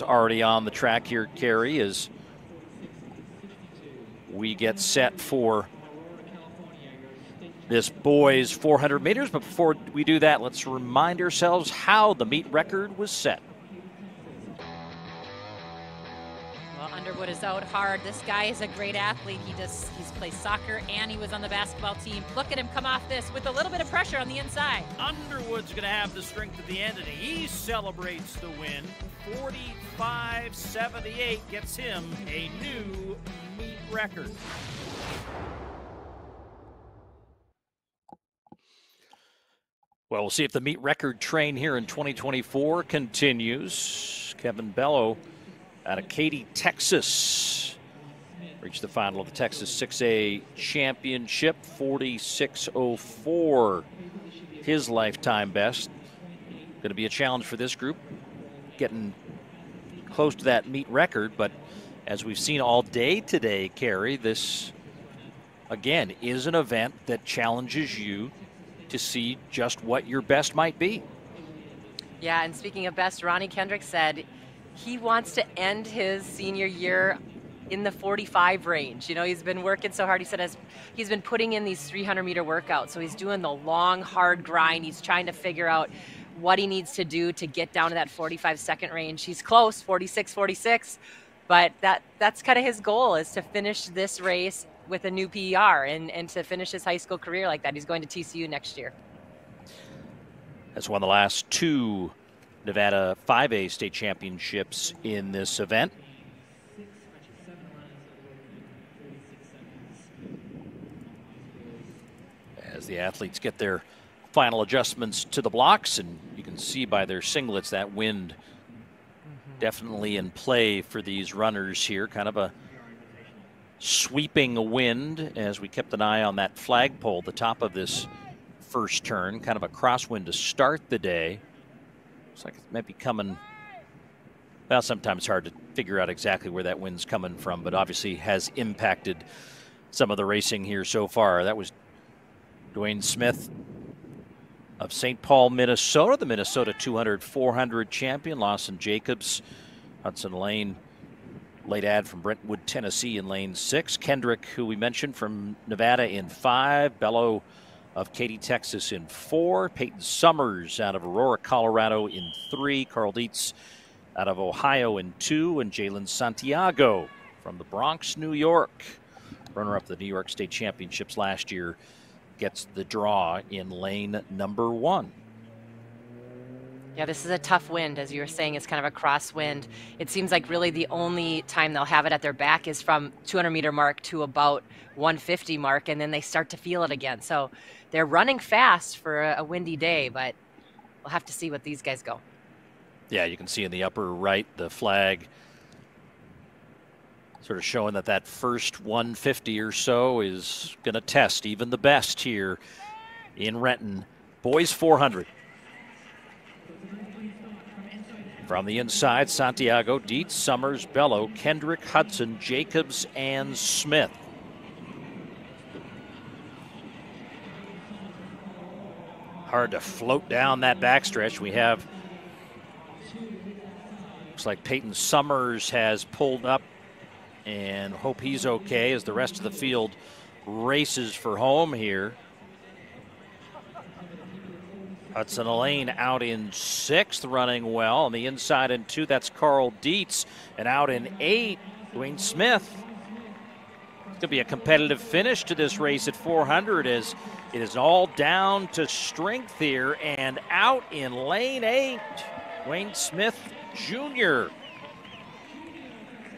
Already on the track here, Carrie, as we get set for this boys 400 meters. But before we do that, let's remind ourselves how the meet record was set. Well, Underwood is out hard. This guy is a great athlete. He's played soccer and he was on the basketball team. Look at him come off this with a little bit of pressure on the inside. Underwood's going to have the strength at the end, and he celebrates the win. 45.78 gets him a new meet record. Well, we'll see if the meet record train here in 2024 continues. Kevin Bello out of Katy, Texas, reached the final of the Texas 6A Championship, 46.04, his lifetime best. Going to be a challenge for this group, getting close to that meet record, but as we've seen all day today, Carrie, this, again, is an event that challenges you to see just what your best might be. Yeah, and speaking of best, Ronnie Kendrick said he wants to end his senior year in the 45 range. You know, he's been working so hard. He said he's been putting in these 300-meter workouts, so he's doing the long, hard grind. He's trying to figure out what he needs to do to get down to that 45-second range. He's close, 46, but that's kind of his goal, is to finish this race with a new PER and to finish his high school career like that. He's going to TCU next year. Has won the last two Nevada 5A state championships in this event. As the athletes get their final adjustments to the blocks, and you can see by their singlets that wind definitely in play for these runners here. Kind of a sweeping wind as we kept an eye on that flagpole, the top of this first turn. Kind of a crosswind to start the day. Looks like it might be coming. Well, sometimes it's hard to figure out exactly where that wind's coming from, but obviously has impacted some of the racing here so far. That was Dwayne Smith of St. Paul, Minnesota, the Minnesota 200-400 champion. Lawson Jacobs, Hudson Lane, late ad from Brentwood, Tennessee in lane 6. Kendrick, who we mentioned, from Nevada in 5. Bello of Katy, Texas in 4. Peyton Summers out of Aurora, Colorado in 3. Carl Dietz out of Ohio in 2. And Jalen Santiago from the Bronx, New York, runner-up the New York State Championships last year, gets the draw in lane number 1. Yeah, this is a tough wind. As you were saying, it's kind of a crosswind. It seems like really the only time they'll have it at their back is from 200-meter mark to about 150 mark, and then they start to feel it again. So they're running fast for a windy day, but we'll have to see what these guys go. Yeah, you can see in the upper right the flag sort of showing that first 150 or so is going to test even the best here in Renton. Boys 400. From the inside, Santiago, Dietz, Summers, Bello, Kendrick, Hudson, Jacobs, and Smith. Hard to float down that backstretch. We have, looks like Peyton Summers has pulled up, and hope he's okay as the rest of the field races for home here. Hudson Lane out in 6th, running well. On the inside in 2, that's Carl Dietz. And out in 8, Dwayne Smith. It's going to be a competitive finish to this race at 400, as it is all down to strength here. And out in lane 8, Dwayne Smith Jr.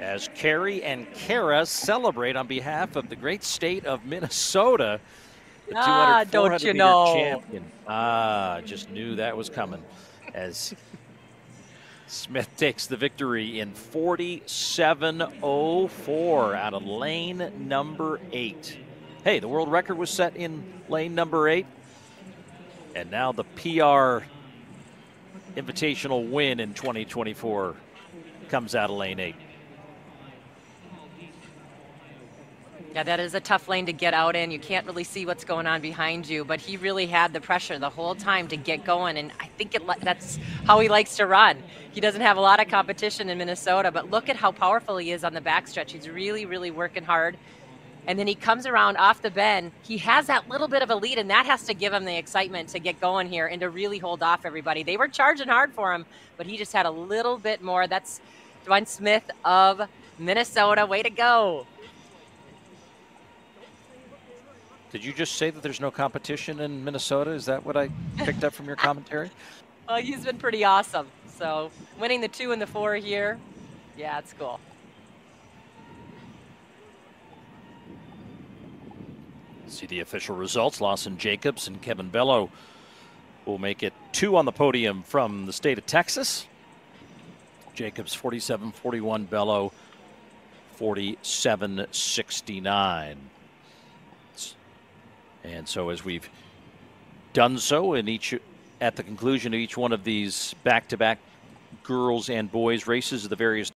as Carrie and Kara celebrate on behalf of the great state of Minnesota. The 200, don't you know? Champion. Just knew that was coming. As Smith takes the victory in 47.04 out of lane number 8. Hey, the world record was set in lane number 8. And now the PR Invitational win in 2024 comes out of lane 8. Yeah, that is a tough lane to get out in. You can't really see what's going on behind you, but he really had the pressure the whole time to get going, and I think that's how he likes to run. He doesn't have a lot of competition in Minnesota, but look at how powerful he is on the backstretch. He's really, really working hard. And then he comes around off the bend. He has that little bit of a lead, and that has to give him the excitement to get going here and to really hold off everybody. They were charging hard for him, but he just had a little bit more. That's Dwayne Smith of Minnesota. Way to go. Did you just say that there's no competition in Minnesota? Is that what I picked up from your commentary? Well, he's been pretty awesome. So winning the 2 and the 4 here, yeah, it's cool. See the official results. Lawson Jacobs and Kevin Bello will make it 2 on the podium from the state of Texas. Jacobs 47-41, Bello 47-69. And so as we've done so at the conclusion of each one of these back-to-back girls and boys races of the various